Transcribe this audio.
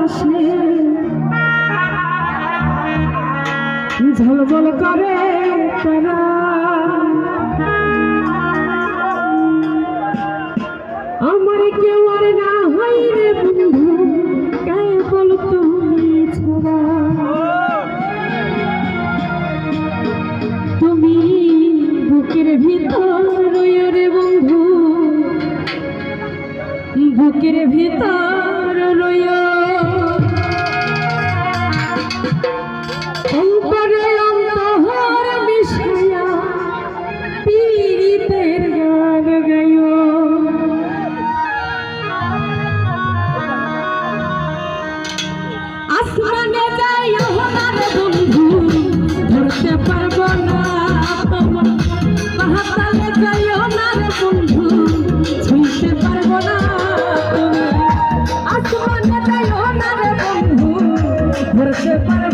আকাশে ঝলঝল করে তারা, আমার কেউ আর না হয় রে বন্ধু কেবল তুমি ছাড়া। তুমি বুকের ভিতর রইও রে বন্ধু, বুকের ভিতর রইও, অন্তরে অন্তর মিশাইয়া পীড়িতের গান গাইও। আসমানে যাইও না রে বন্ধু ধরতে পারবো না তোমার, পাহাড়ে যাইও না রে বন্ধু ছুঁইতে পারবো না তুমি। আসমানে যাইও না রে বন্ধু ধরতে পারবো